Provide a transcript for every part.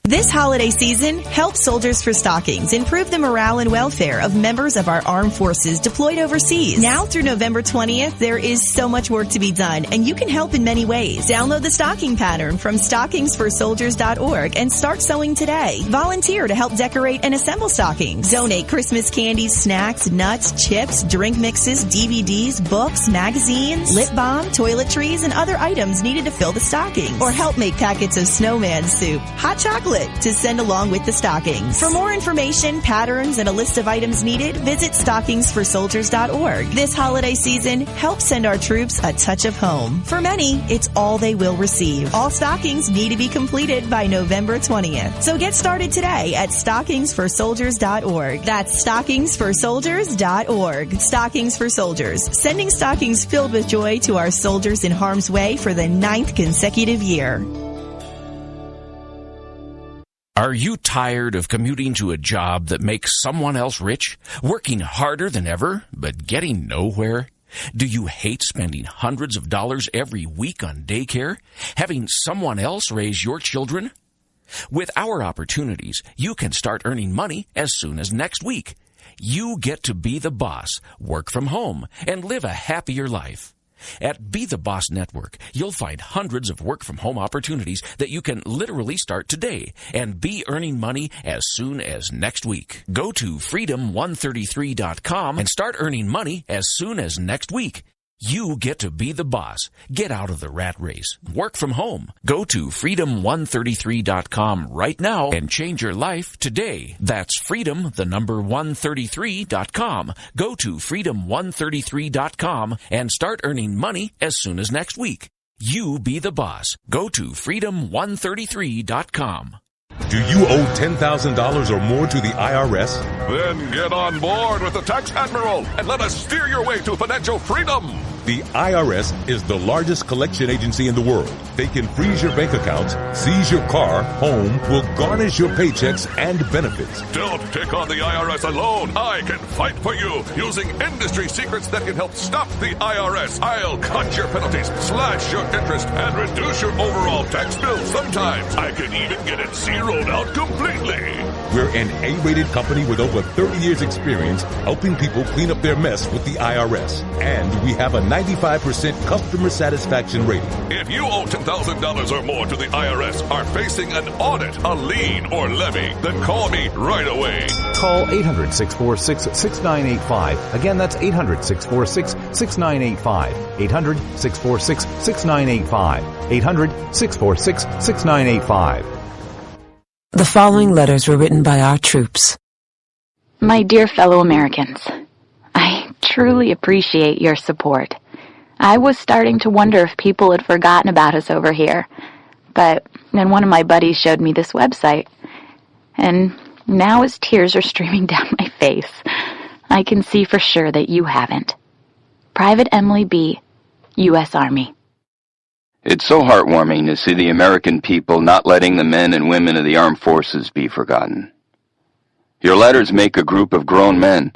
This holiday season, help Soldiers for Stockings improve the morale and welfare of members of our armed forces deployed overseas. Now through November 20th, there is so much work to be done, and you can help in many ways. Download the stocking pattern from stockingsforsoldiers.org and start sewing today. Volunteer to help decorate and assemble stockings. Donate Christmas candies, snacks, nuts, chips, drink mixes, DVDs, books, magazines, lip balm, toiletries, and other items needed to fill the stockings. Or help make packets of snowman soup, hot chocolate, to send along with the stockings. For more information, patterns, and a list of items needed, visit stockingsforsoldiers.org. This holiday season, help send our troops a touch of home. For many, it's all they will receive. All stockings need to be completed by November 20th. So get started today at stockingsforsoldiers.org. That's stockingsforsoldiers.org. Stockings for Soldiers, sending stockings filled with joy to our soldiers in harm's way for the 9th consecutive year. Are you tired of commuting to a job that makes someone else rich, working harder than ever, but getting nowhere? Do you hate spending hundreds of dollars every week on daycare, having someone else raise your children? With our opportunities, you can start earning money as soon as next week. You get to be the boss, work from home, and live a happier life. At Be the Boss Network, you'll find hundreds of work-from-home opportunities that you can literally start today and be earning money as soon as next week. Go to freedom133.com and start earning money as soon as next week. You get to be the boss. Get out of the rat race. Work from home. Go to freedom133.com right now and change your life today. That's freedom133.com. Go to freedom133.com and start earning money as soon as next week. You be the boss. Go to freedom133.com. Do you owe $10,000 or more to the IRS? Then get on board with the Tax Admiral and let us steer your way to financial freedom. The IRS is the largest collection agency in the world. They can freeze your bank accounts, seize your car, home, will garnish your paychecks and benefits. Don't take on the IRS alone. I can fight for you using industry secrets that can help stop the IRS. I'll cut your penalties, slash your interest, and reduce your overall tax bill. Sometimes I can even get it zeroed out completely. We're an A-rated company with over 30 years experience helping people clean up their mess with the IRS. And we have a 95% customer satisfaction rating. If you owe $10,000 or more to the IRS, are facing an audit, a lien, or levy, then call me right away. Call 800-646-6985. Again, that's 800-646-6985. 800-646-6985. 800-646-6985. The following letters were written by our troops. My dear fellow Americans, I truly appreciate your support. I was starting to wonder if people had forgotten about us over here, but then one of my buddies showed me this website, and now as tears are streaming down my face, I can see for sure that you haven't. Private Emily B., U.S. Army. It's so heartwarming to see the American people not letting the men and women of the armed forces be forgotten. Your letters make a group of grown men,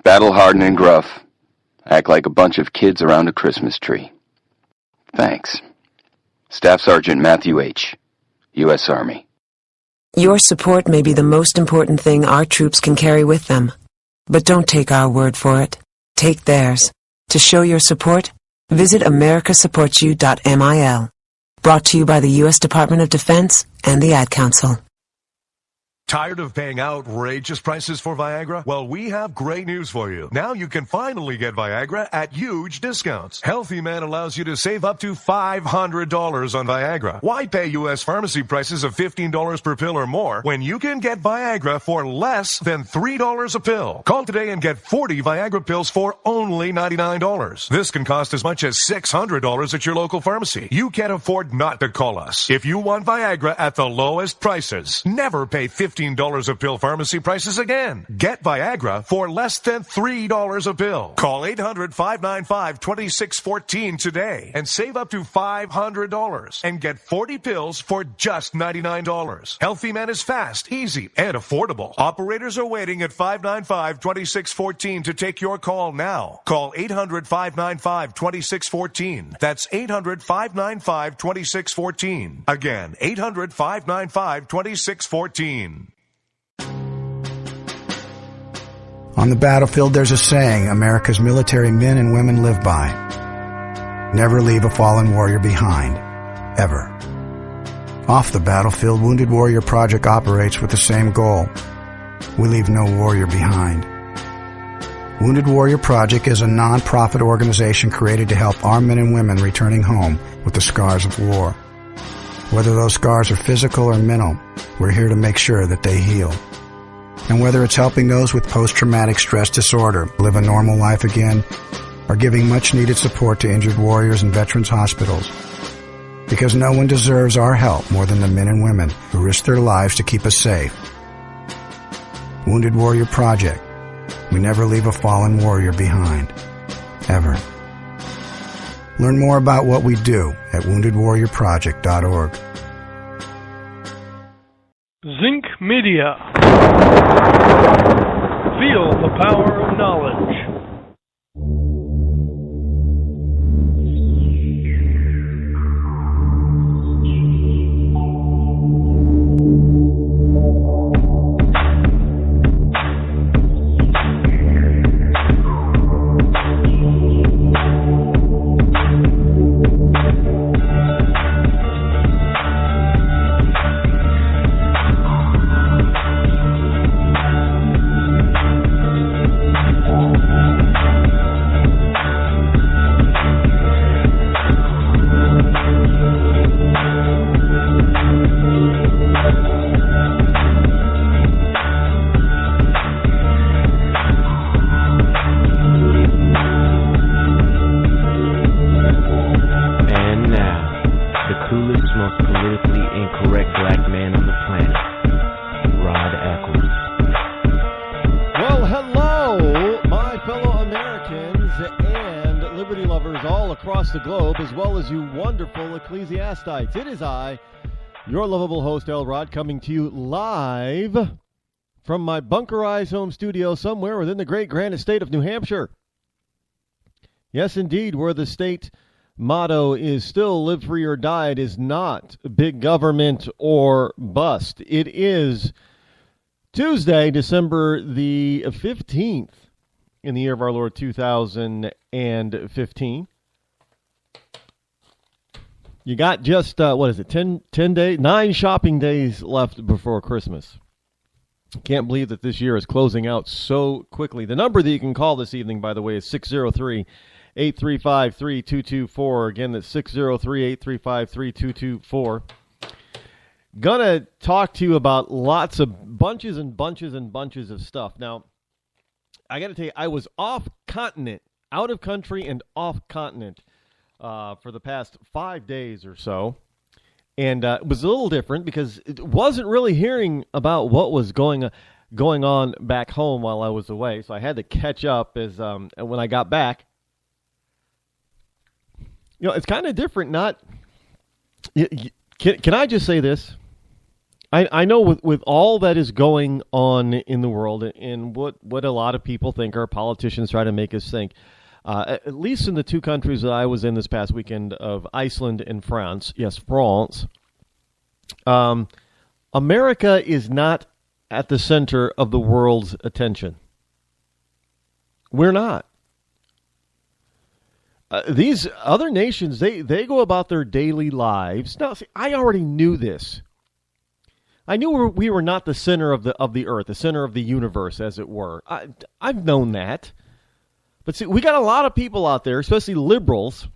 battle-hardened and gruff, act like a bunch of kids around a Christmas tree. Thanks. Staff Sergeant Matthew H., U.S. Army. Your support may be the most important thing our troops can carry with them. But don't take our word for it. Take theirs. To show your support, visit americasupportsyou.mil. Brought to you by the U.S. Department of Defense and the Ad Council. Tired of paying outrageous prices for Viagra? Well, we have great news for you. Now you can finally get Viagra at huge discounts. Healthy Man allows you to save up to $500 on Viagra. Why pay U.S. pharmacy prices of $15 per pill or more when you can get Viagra for less than $3 a pill? Call today and get 40 Viagra pills for only $99. This can cost as much as $600 at your local pharmacy. You can't afford not to call us. If you want Viagra at the lowest prices, never pay $15 $15 a pill pharmacy prices again. Get Viagra for less than $3 a pill. Call 800-595-2614 today and save up to $500 and get 40 pills for just $99. Healthy Man is fast, easy, and affordable. Operators are waiting at 595-2614 to take your call now. Call 800-595-2614. That's 800-595-2614. Again, 800-595-2614. On the battlefield, there's a saying America's military men and women live by. Never leave a fallen warrior behind. Ever. Off the battlefield, Wounded Warrior Project operates with the same goal. We leave no warrior behind. Wounded Warrior Project is a non-profit organization created to help our men and women returning home with the scars of war. Whether those scars are physical or mental, we're here to make sure that they heal. And whether it's helping those with post-traumatic stress disorder live a normal life again, or giving much-needed support to injured warriors in veterans' hospitals. Because no one deserves our help more than the men and women who risk their lives to keep us safe. Wounded Warrior Project. We never leave a fallen warrior behind. Ever. Learn more about what we do at woundedwarriorproject.org. Zinc Media. Feel the power of knowledge. It is I, your lovable host, Rod, coming to you live from my bunkerized home studio somewhere within the great grand estate of New Hampshire. Yes, indeed, where the state motto is still live free or die. It is not big government or bust. It is Tuesday, December the 15th in the year of our Lord 2015. You got just, 10 days, 9 shopping days left before Christmas. Can't believe that this year is closing out so quickly. The number that you can call this evening, by the way, is 603-835-3224. Again, that's 603-835-3224. Gonna talk to you about lots of bunches and bunches and bunches of stuff. Now, I got to tell you, I was off continent, out of country and off continent for the past 5 days or so. And it was a little different because it wasn't really hearing about what was going on back home while I was away. So I had to catch up as when I got back. You know, it's kind of different. Can I just say this? I know with all that is going on in the world and what a lot of people think, our politicians try to make us think, at least in the 2 countries that I was in this past weekend of Iceland and France, yes, France, America is not at the center of the world's attention. We're not. These other nations, they go about their daily lives. Now, see, I already knew this. I knew we were not the center of the earth, the center of the universe, as it were. I've known that. But see, we got a lot of people out there, especially liberals,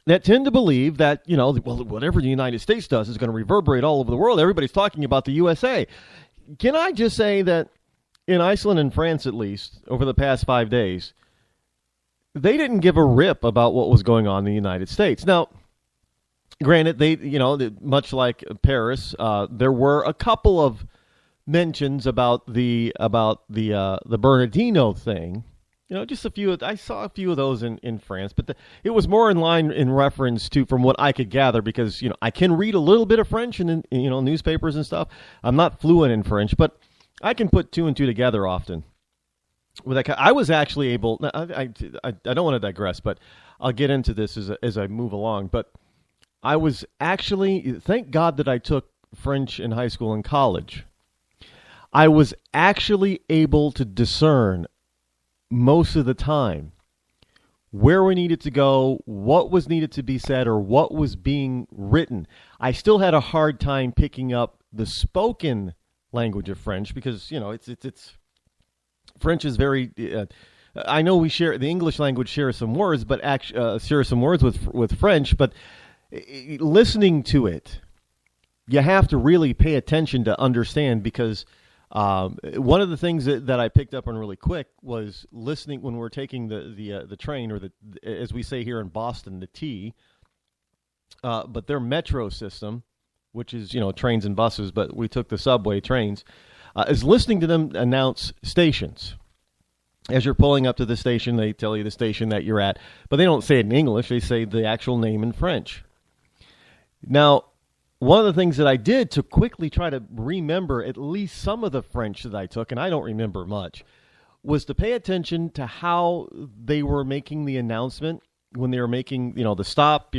that tend to believe that, you know, well, whatever the United States does is going to reverberate all over the world. Everybody's talking about the USA. Can I just say that in Iceland and France, at least, over the past 5 days, they didn't give a rip about what was going on in the United States. Now, granted, much like Paris, there were a couple of mentions about the Bernardino thing. Just a few. I saw a few of those in France, but it was more in line in reference to, from what I could gather, because I can read a little bit of French in newspapers and stuff. I'm not fluent in French, but I can put two and two together often. With that, I was actually able. I don't want to digress, but I'll get into this as I move along. But I was actually, thank God that I took French in high school and college. I was actually able to discern most of the time where we needed to go, what was needed to be said, or what was being written. I still had a hard time picking up the spoken language of French because, it's French is very, I know we share, the English language shares some words, but share some words with French, but listening to it, you have to really pay attention to understand, because one of the things that I picked up on really quick was listening when we're taking the train, or as we say here in Boston, the T, but their metro system, which is, trains and buses, but we took the subway trains, is listening to them announce stations. As you're pulling up to the station, they tell you the station that you're at, but they don't say it in English, they say the actual name in French. Now, one of the things that I did to quickly try to remember at least some of the French that I took, and I don't remember much, was to pay attention to how they were making the announcement when they were making, the stop,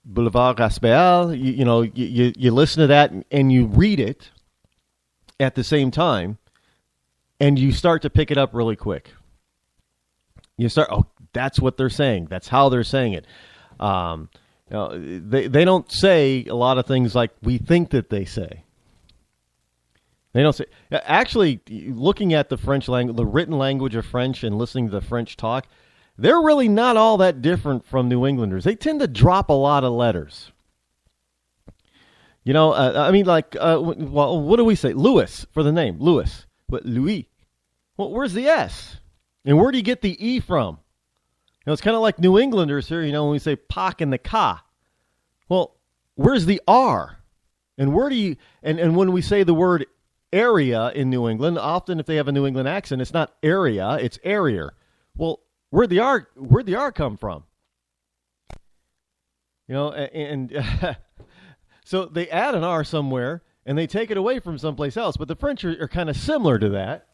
Boulevard Raspail, you listen to that and you read it at the same time, and you start to pick it up really quick. You start, that's what they're saying. That's how they're saying it. They don't say a lot of things like we think that they say. They don't say. Actually, looking at the French language, the written language of French, and listening to the French talk, they're really not all that different from New Englanders. They tend to drop a lot of letters. What do we say? Louis for the name, Louis, but Louis. Well, where's the S? And where do you get the E from? It's kind of like New Englanders here, when we say Pak and the Ka. Well, where's the R? And where do you, and when we say the word area in New England, often if they have a New England accent, it's not area, it's area. Well, where'd the R come from? So they add an R somewhere and they take it away from someplace else, but the French are kind of similar to that.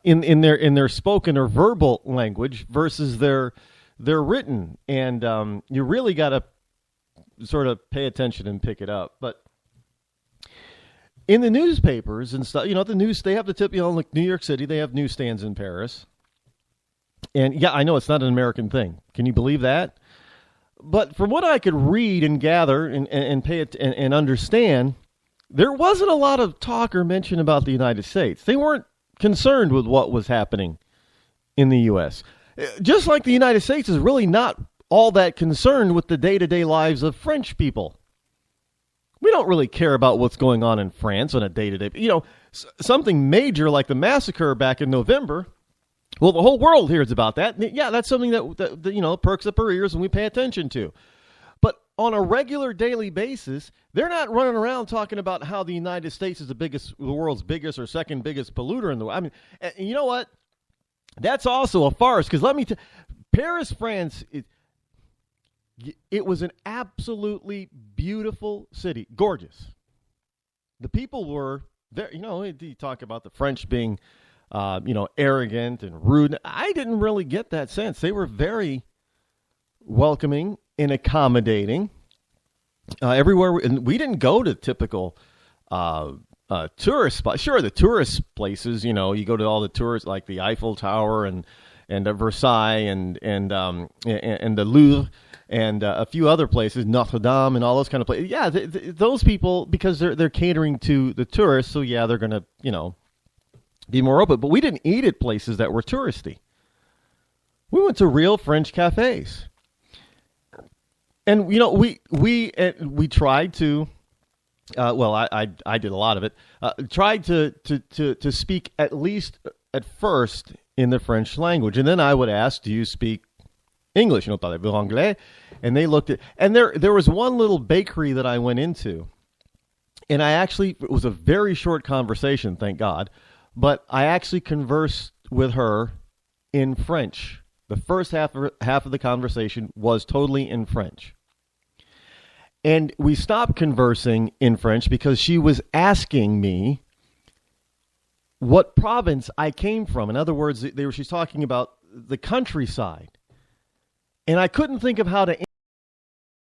In their spoken or verbal language versus their written, and you really got to sort of pay attention and pick it up. But in the newspapers and stuff, the news, they have the tip, like New York City, they have newsstands in Paris, and yeah, I know it's not an American thing. Can you believe that? But from what I could read and gather and pay it and understand, there wasn't a lot of talk or mention about the United States. They weren't concerned with what was happening in the U.S. Just like the United States is really not all that concerned with the day-to-day lives of French people. We don't really care about what's going on in France on a day-to-day. Something major like the massacre back in November, well, the whole world hears about that. Yeah, that's something that perks up our ears and we pay attention to. But on a regular daily basis, they're not running around talking about how the United States is the world's biggest or second biggest polluter in the world. I mean, you know what? That's also a farce, because let me tell Paris, France, it was an absolutely beautiful city, gorgeous. The people were there. You talk about the French being, arrogant and rude. I didn't really get that sense. They were very welcoming and accommodating everywhere. And we didn't go to typical tourist spots. Sure, the tourist places, you go to all the tourists like the Eiffel Tower and Versailles and the Louvre and a few other places, Notre Dame and all those kind of places. Yeah, those people, because they're catering to the tourists, so yeah, they're going to, be more open. But we didn't eat at places that were touristy. We went to real French cafes. And, we tried to, I did a lot of it, tried to speak at least at first in the French language. And then I would ask, do you speak English? Parlez-vous anglais? And they looked at, and there was one little bakery that I went into, and it was a very short conversation, thank God, but I actually conversed with her in French. The first half of the conversation was totally in French. And we stopped conversing in French because she was asking me what province I came from. In other words, she's talking about the countryside. And I couldn't think of how to